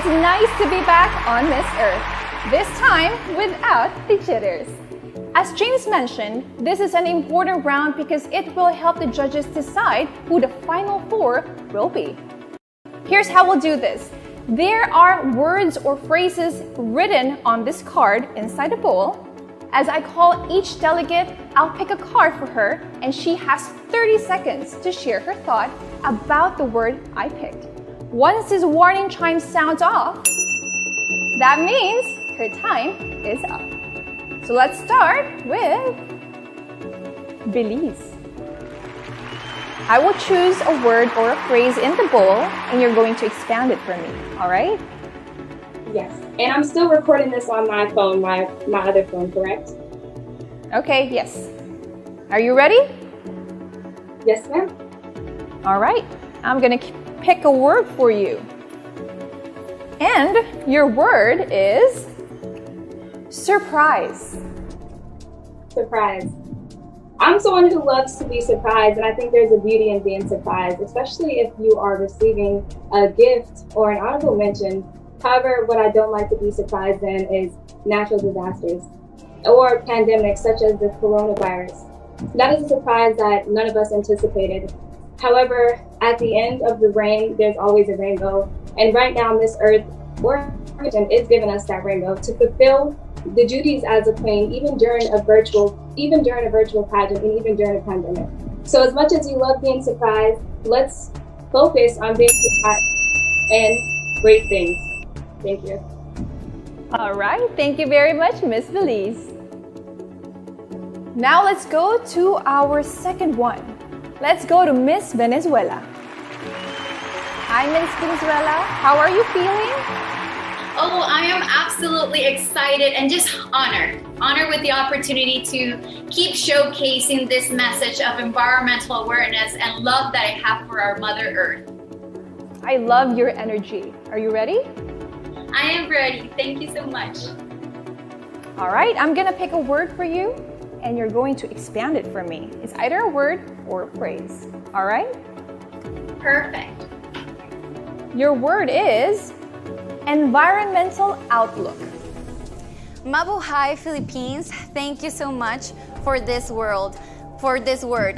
It's nice to be back on Miss Earth, this time without the jitters. As James mentioned, this is an important round because it will help the judges decide who the final four will be. Here's how we'll do this. There are words or phrases written on this card inside the bowl. As I call each delegate, I'll pick a card for her and she has 30 seconds to share her thought about the word I picked. Once this warning chime sounds off, that means her time is up. So let's start with Belize. I will choose a word or a phrase in the bowl and you're going to expand it for me, all right? Yes, and I'm still recording this on my phone, my other phone, correct? Okay, yes. Are you ready? Yes, ma'am. All right, I'm gonna pick a word for you. And your word is surprise. Surprise. I'm someone who loves to be surprised, and I think there's a beauty in being surprised, especially if you are receiving a gift or an honorable mention. However, what I don't like to be surprised in is natural disasters or pandemics such as the coronavirus. That is a surprise that none of us anticipated. However, at the end of the rain, there's always a rainbow. And right now, Miss Earth or Coronation is giving us that rainbow to fulfill the duties as a queen, even during a virtual pageant and even during a pandemic. So as much as you love being surprised, let's focus on being surprised and great things. Thank you. All right, thank you very much, Miss Belize. Now let's go to our second one. Let's go to Miss Venezuela. Hi, Miss Venezuela. How are you feeling? Oh, I am absolutely excited and just honored with the opportunity to keep showcasing this message of environmental awareness and love that I have for our Mother Earth. I love your energy. Are you ready? I am ready. Thank you so much. All right, I'm gonna pick a word for you and you're going to expand it for me. It's either a word or a phrase. All right? Perfect. Your word is environmental outlook. Mabuhay, Philippines. Thank you so much for this word.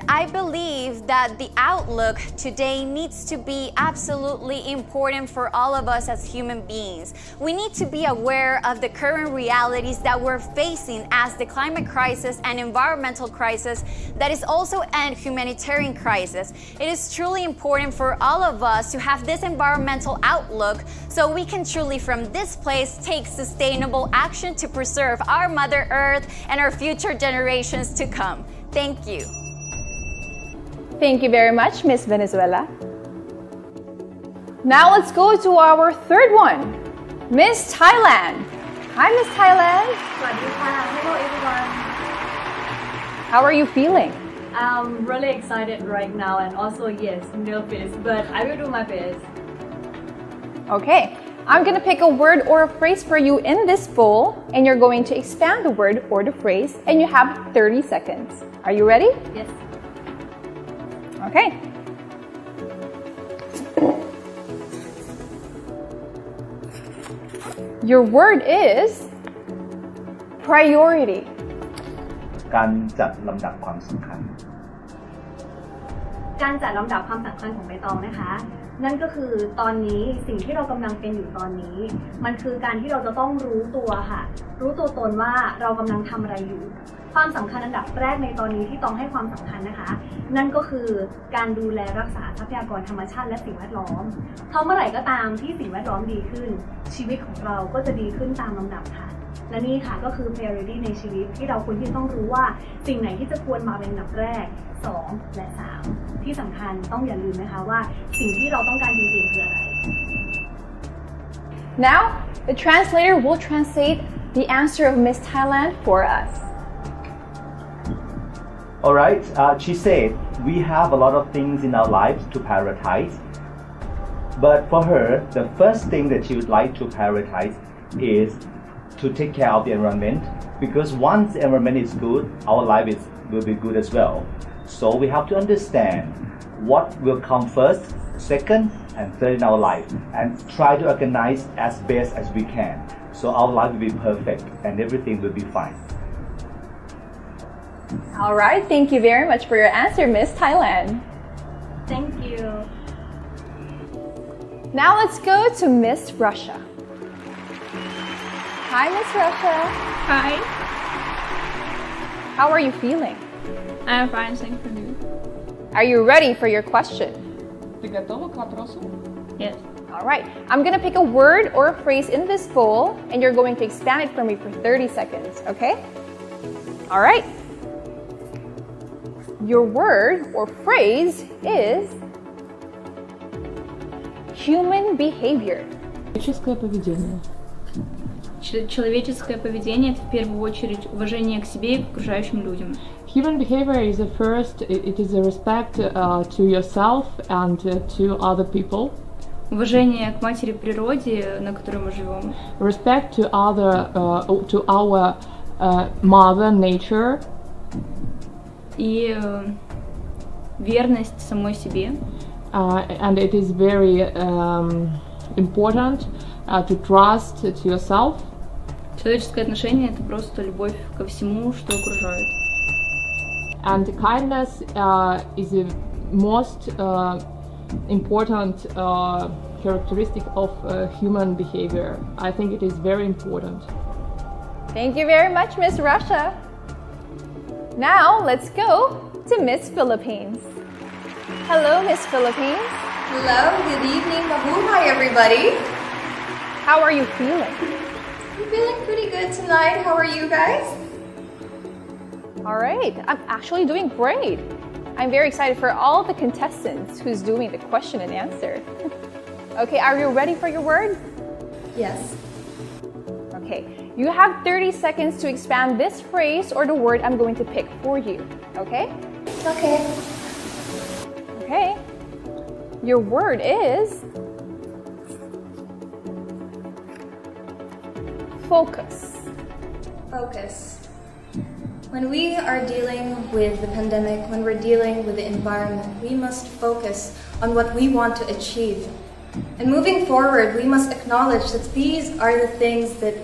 I believe that the outlook today needs to be absolutely important for all of us as human beings. We need to be aware of the current realities that we're facing as the climate crisis and environmental crisis that is also a humanitarian crisis. It is truly important for all of us to have this environmental outlook so we can truly from this place take sustainable action to preserve our Mother Earth and our future generations to come. Thank you. Thank you very much, Miss Venezuela. Now let's go to our third one, Miss Thailand. Hi, Miss Thailand. Hello, everyone. How are you feeling? I'm really excited right now and also, yes, nervous, but I will do my best. Okay, I'm gonna pick a word or a phrase for you in this bowl and you're going to expand the word or the phrase and you have 30 seconds. Are you ready? Yes. Okay. Your word is priority. การจัดลำดับความสำคัญ การจัดลำดับความสำคัญของใบตองนะคะ นั่นก็คือตอนนี้สิ่งที่เรากำลังเป็นอยู่ตอนนี้มันคือการที่เราจะต้องรู้ตัวค่ะรู้ตัวตนว่าเรากำลังทำอะไรอยู่ความสำคัญอันดับแรกในตอนนี้ที่ต้องให้ความสำคัญนะคะนั่นก็คือการดูแลรักษาทรัพยากรธรรมชาติและสิ่งแวดล้อมเพราะเมื่อไหร่ก็ตามที่สิ่งแวดล้อมดีขึ้นชีวิตของเราก็จะดีขึ้นตามลำดับค่ะและนี่ค่ะก็คือ priority ในชีวิตที่เราควรที่ต้องรู้ว่าสิ่งไหนที่จะควรมาเป็นอันดับแรก2และ3ที่สำคัญต้องอย่าลืมนะคะว่าสิ่งที่เราต้องการจริงๆคืออะไร Now the translator will translate the answer of Miss Thailand for us. Alright, she said, we have a lot of things in our lives to prioritize. But for her, the first thing that she would like to prioritize is to take care of the environment. Because once the environment is good, our life will be good as well. So we have to understand what will come first, second and third in our life, and try to organize as best as we can, so our life will be perfect and everything will be fine. All right, thank you very much for your answer, Miss Thailand. thank you. Now let's go to Miss Russia. Hi, Miss Russia. Hi, How are you feeling? I'm fine, thank you. Are you ready for your question? Ты готова к вопросу? Yes. All right, I'm gonna pick a word or a phrase in this bowl, and you're going to expand it for me for 30 seconds, okay? All right. Your word or phrase is human behavior. Человеческое поведение. Человеческое поведение – это в первую очередь уважение к себе и к окружающим людям. Human behavior is the first, it is a respect to yourself and to other people. Уважение к матери природе, на которой мы живем. Respect to to our mother nature. И верность самой себе. And it is very important to trust to yourself. Человеческое отношение – это просто любовь ко всему, что окружает. And kindness is the most important characteristic of human behavior. I think it is very important. Thank you very much, Miss Russia. Now let's go to Miss Philippines. Hello, Miss Philippines. Hello, good evening, mabuhay everybody. How are you feeling? I'm feeling pretty good tonight. How are you guys? All right, I'm actually doing great. I'm very excited for all the contestants who's doing the question and answer. Okay, are you ready for your word? Yes. Okay, you have 30 seconds to expand this phrase or the word I'm going to pick for you, okay? Okay. Okay. Your word is focus. Focus. When we are dealing with the pandemic, when we're dealing with the environment, we must focus on what we want to achieve. And moving forward, we must acknowledge that these are the things that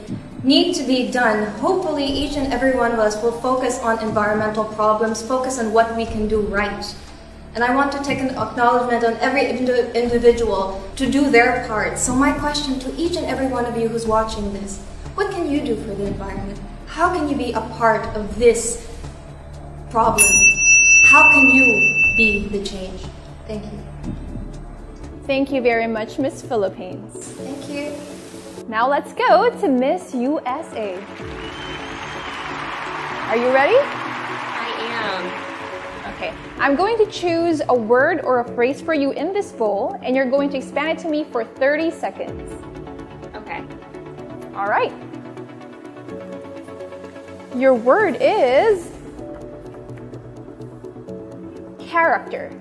need to be done. Hopefully, each and every one of us will focus on environmental problems, focus on what we can do right. And I want to take an acknowledgement on every individual to do their part. So my question to each and every one of you who's watching this, what can you do for the environment? How can you be a part of this problem? How can you be the change? Thank you. Thank you very much, Miss Philippines. Thank you. Now let's go to Miss USA. Are you ready? I am. Okay, I'm going to choose a word or a phrase for you in this bowl, and you're going to expand it to me for 30 seconds. Okay. All right. Your word is character.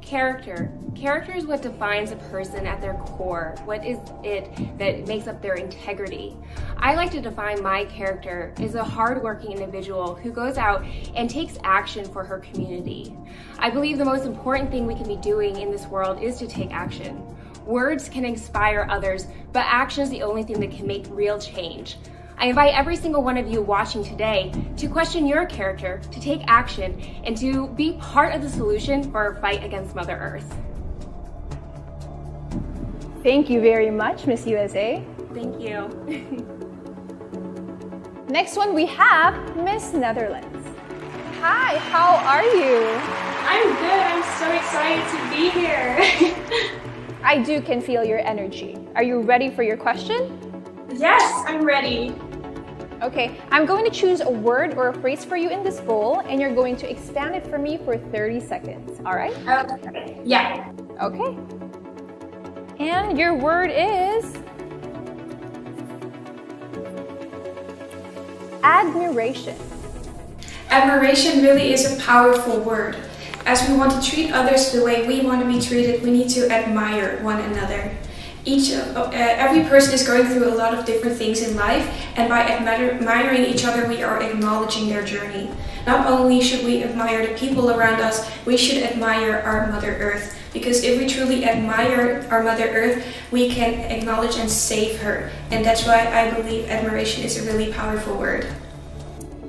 Character. Character is what defines a person at their core. What is it that makes up their integrity? I like to define my character as a hardworking individual who goes out and takes action for her community. I believe the most important thing we can be doing in this world is to take action. Words can inspire others, but action is the only thing that can make real change. I invite every single one of you watching today to question your character, to take action, and to be part of the solution for our fight against Mother Earth. Thank you very much, Miss USA. Thank you. Next one we have Miss Netherlands. Hi, how are you? I'm good. I'm so excited to be here. I can feel your energy. Are you ready for your question? Yes, I'm ready. Okay, I'm going to choose a word or a phrase for you in this bowl, and you're going to expand it for me for 30 seconds. All right? Okay. Yeah. Okay. And your word is admiration. Admiration really is a powerful word. As we want to treat others the way we want to be treated, we need to admire one another. Every person is going through a lot of different things in life, and by admiring each other, we are acknowledging their journey. Not only should we admire the people around us, we should admire our Mother Earth. Because if we truly admire our Mother Earth, we can acknowledge and save her. And that's why I believe admiration is a really powerful word.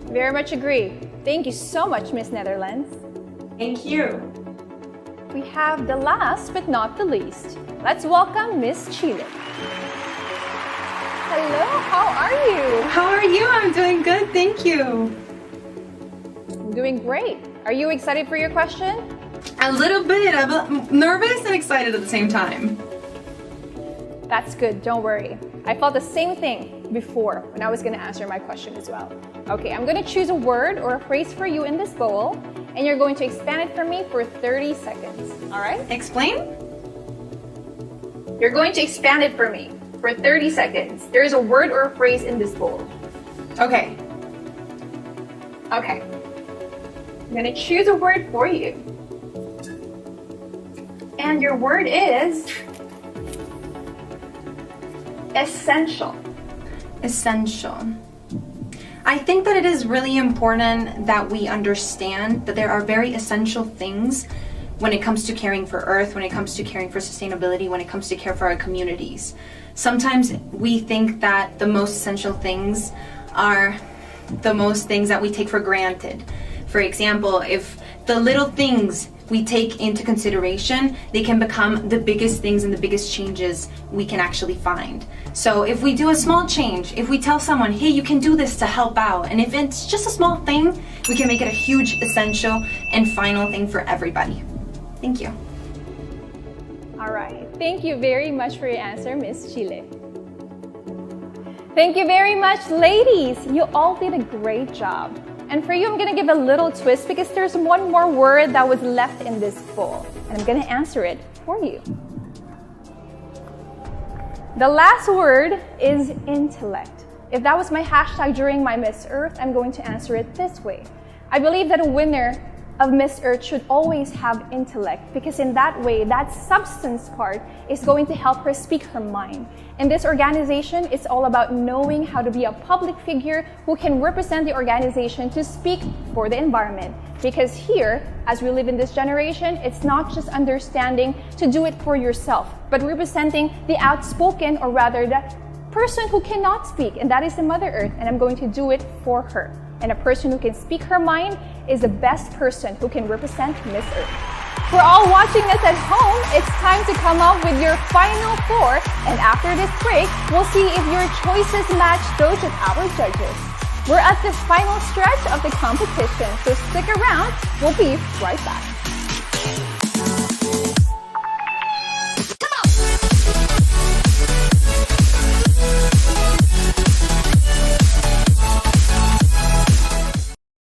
Very much agree. Thank you so much, Miss Netherlands. Thank you. We have the last but not the least. Let's welcome Miss Chile. Hello, how are you? How are you? I'm doing good, thank you. I'm doing great. Are you excited for your question? A little bit. I'm nervous and excited at the same time. That's good, don't worry. I felt the same thing before when I was going to answer my question as well. Okay, I'm going to choose a word or a phrase for you in this bowl, and you're going to expand it for me for 30 seconds. All right? Explain? You're going to expand it for me for 30 seconds. There is a word or a phrase in this bowl. Okay. Okay. I'm going to choose a word for you. And your word is essential. Essential. I think that it is really important that we understand that there are very essential things when it comes to caring for Earth, when it comes to caring for sustainability, when it comes to care for our communities. Sometimes we think that the most essential things are the most things that we take for granted. For example, if the little things we take into consideration, they can become the biggest things and the biggest changes we can actually find. So if we do a small change, if we tell someone, hey, you can do this to help out, and if it's just a small thing, we can make it a huge, essential, and final thing for everybody. Thank you. All right. Thank you very much for your answer, Miss Chile. Thank you very much, ladies. You all did a great job. And for you, I'm going to give a little twist because there's one more word that was left in this bowl. And I'm going to answer it for you. The last word is intellect. If that was my hashtag during my Miss Earth, I'm going to answer it this way. I believe that a winner of Miss Earth should always have intellect, because in that way, that substance part is going to help her speak her mind. In this organization, it's all about knowing how to be a public figure who can represent the organization to speak for the environment. Because here, as we live in this generation, it's not just understanding to do it for yourself, but representing the outspoken, or rather the person who cannot speak, and that is the Mother Earth, and I'm going to do it for her. And a person who can speak her mind is the best person who can represent Miss Earth. For all watching us at home, it's time to come up with your final four, and after this break, we'll see if your choices match those of our judges. We're at the final stretch of the competition, so stick around, we'll be right back.